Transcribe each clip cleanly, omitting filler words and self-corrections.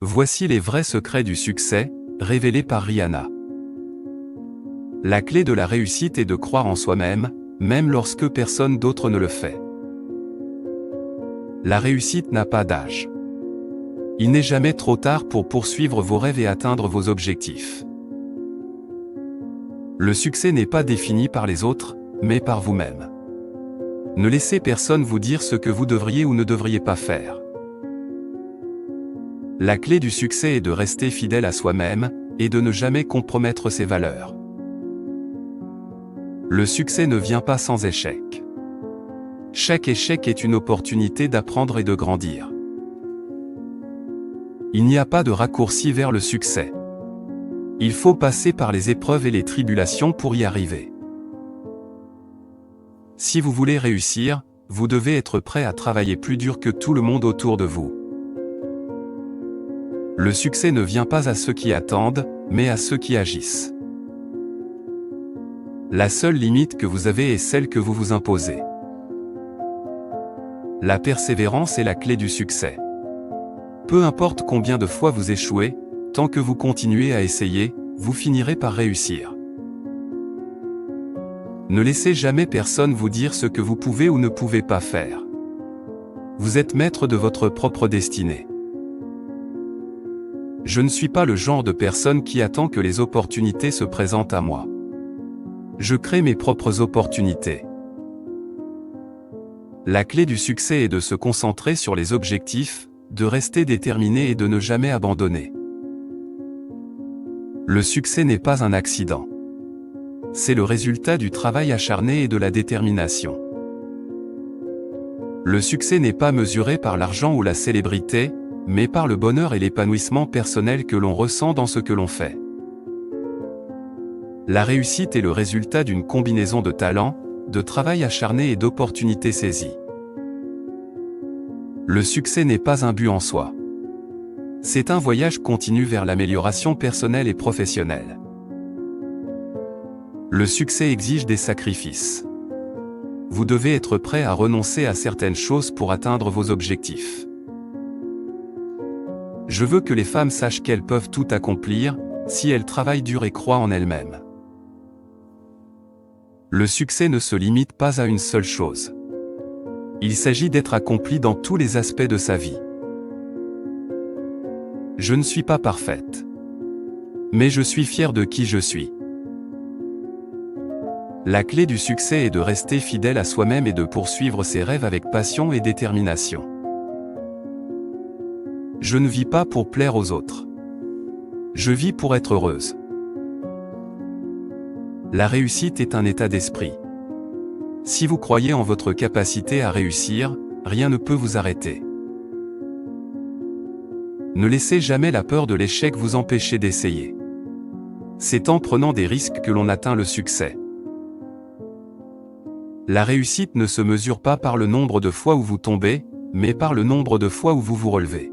Voici les vrais secrets du succès, révélés par Rihanna. La clé de la réussite est de croire en soi-même, même lorsque personne d'autre ne le fait. La réussite n'a pas d'âge. Il n'est jamais trop tard pour poursuivre vos rêves et atteindre vos objectifs. Le succès n'est pas défini par les autres, mais par vous-même. Ne laissez personne vous dire ce que vous devriez ou ne devriez pas faire. La clé du succès est de rester fidèle à soi-même, et de ne jamais compromettre ses valeurs. Le succès ne vient pas sans échec. Chaque échec est une opportunité d'apprendre et de grandir. Il n'y a pas de raccourci vers le succès. Il faut passer par les épreuves et les tribulations pour y arriver. Si vous voulez réussir, vous devez être prêt à travailler plus dur que tout le monde autour de vous. Le succès ne vient pas à ceux qui attendent, mais à ceux qui agissent. La seule limite que vous avez est celle que vous vous imposez. La persévérance est la clé du succès. Peu importe combien de fois vous échouez, tant que vous continuez à essayer, vous finirez par réussir. Ne laissez jamais personne vous dire ce que vous pouvez ou ne pouvez pas faire. Vous êtes maître de votre propre destinée. Je ne suis pas le genre de personne qui attend que les opportunités se présentent à moi. Je crée mes propres opportunités. La clé du succès est de se concentrer sur les objectifs, de rester déterminé et de ne jamais abandonner. Le succès n'est pas un accident. C'est le résultat du travail acharné et de la détermination. Le succès n'est pas mesuré par l'argent ou la célébrité, mais par le bonheur et l'épanouissement personnel que l'on ressent dans ce que l'on fait. La réussite est le résultat d'une combinaison de talent, de travail acharné et d'opportunités saisies. Le succès n'est pas un but en soi. C'est un voyage continu vers l'amélioration personnelle et professionnelle. Le succès exige des sacrifices. Vous devez être prêt à renoncer à certaines choses pour atteindre vos objectifs. Je veux que les femmes sachent qu'elles peuvent tout accomplir, si elles travaillent dur et croient en elles-mêmes. Le succès ne se limite pas à une seule chose. Il s'agit d'être accompli dans tous les aspects de sa vie. Je ne suis pas parfaite. Mais je suis fier de qui je suis. La clé du succès est de rester fidèle à soi-même et de poursuivre ses rêves avec passion et détermination. Je ne vis pas pour plaire aux autres. Je vis pour être heureuse. La réussite est un état d'esprit. Si vous croyez en votre capacité à réussir, rien ne peut vous arrêter. Ne laissez jamais la peur de l'échec vous empêcher d'essayer. C'est en prenant des risques que l'on atteint le succès. La réussite ne se mesure pas par le nombre de fois où vous tombez, mais par le nombre de fois où vous vous relevez.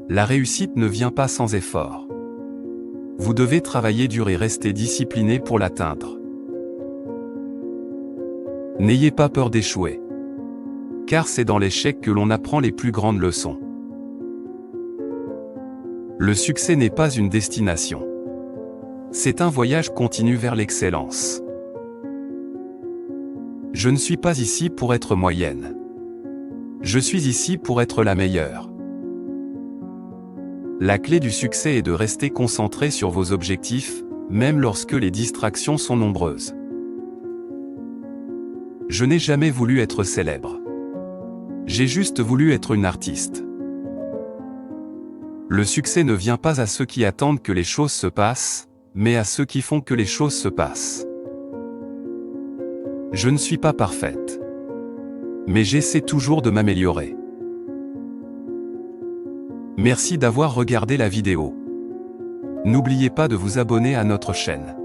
La réussite ne vient pas sans effort. Vous devez travailler dur et rester discipliné pour l'atteindre. N'ayez pas peur d'échouer. Car c'est dans l'échec que l'on apprend les plus grandes leçons. Le succès n'est pas une destination. C'est un voyage continu vers l'excellence. Je ne suis pas ici pour être moyenne. Je suis ici pour être la meilleure. La clé du succès est de rester concentré sur vos objectifs, même lorsque les distractions sont nombreuses. Je n'ai jamais voulu être célèbre. J'ai juste voulu être une artiste. Le succès ne vient pas à ceux qui attendent que les choses se passent, mais à ceux qui font que les choses se passent. Je ne suis pas parfaite. Mais j'essaie toujours de m'améliorer. Merci d'avoir regardé la vidéo. N'oubliez pas de vous abonner à notre chaîne.